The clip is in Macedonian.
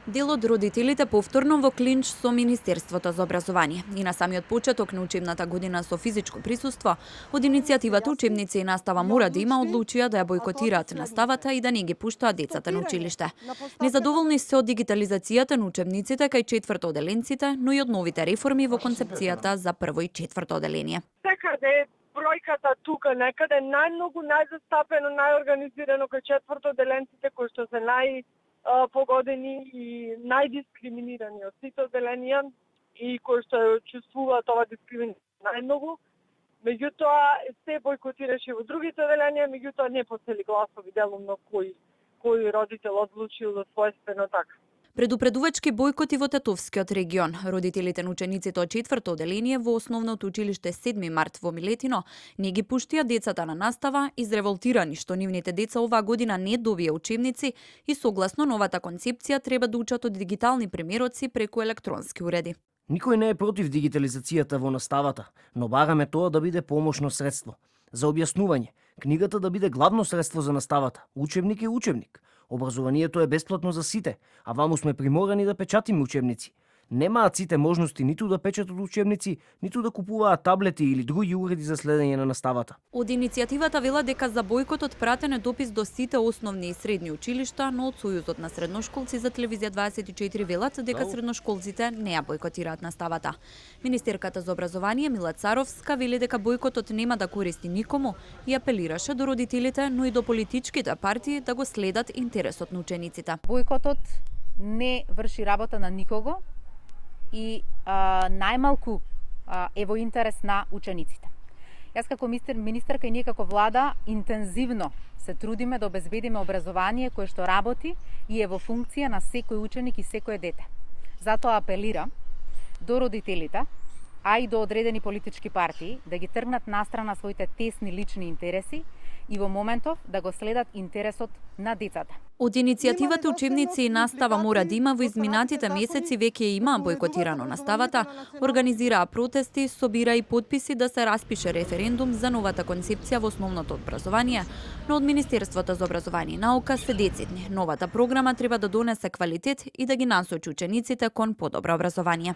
Дел од родителите повторно во клинч со Министерството за образование. И на самиот почеток на учебната година со физичко присуство, од иницијативата Учебници и настава мора да има одлучија да ја бойкотираат наставата и да не ги пуштаат децата на училиште. Незадоволни се од дигитализацијата на учебниците кај четврто оделенците, но и од новите реформи во концепцијата за прво и четврто оделение. Секаде бројката тука некаде најмногу, најзастапено, најорганизирано кај четврто оделенците кои што се погодени и најдискриминирани од сите оделенија и кои што чувствуваат ова дискриминација најмногу. Меѓутоа се бойкотираше во другите оделенија, меѓутоа не по цели гласови делумно кој родител одлучил својствено така. Предупредувачки бојкоти во Тетовскиот регион. Родителите на учениците од четврто оделение во основното училиште 7 март во Милетино не ги пуштија децата на настава, изреволтирани што нивните деца оваа година не добија учебници и согласно новата концепција треба да учат од дигитални примероци преку електронски уреди. Никој не е против дигитализацијата во наставата, но бараме тоа да биде помошно средство. За објаснување, книгата да биде главно средство за наставата, учебник е учебник. Образованието е бесплатно за сите, а ваму сме приморани да печатиме учебници. Немаат сите можности ниту да печатат учебници, ниту да купуваат таблети или други уреди за следење на наставата. Од иницијативата вела дека за бојкотот пратен е допис до сите основни и средни училишта, но од Сојузот на средношколци за телевизија 24 велат дека средношколците не ја бојкотираат наставата. Министерката за образование Мила Царовска вели дека бојкотот нема да користи никому и апелираше до родителите, но и до политичките партии да го следат интересот на учениците. Бојкотот не врши работа на никого и најмалку е во интерес на учениците. Јас како министерка и ние како влада интензивно се трудиме да обезбедиме образование кое што работи и е во функција на секој ученик и секое дете. Затоа апелира до родителите, а и до одредени политички партии да ги тргнат настрана своите тесни лични интереси и во моментов да го следат интересот на децата. Од иницијативата Учебници и настава мора да има во изминатите месеци веќе има бојкотирано наставата, организираа протести, собира и потписи да се распише референдум за новата концепција во основното образование, но од Министерството за образование и наука се децидни. Новата програма треба да донесе квалитет и да ги насочи учениците кон подобро образование.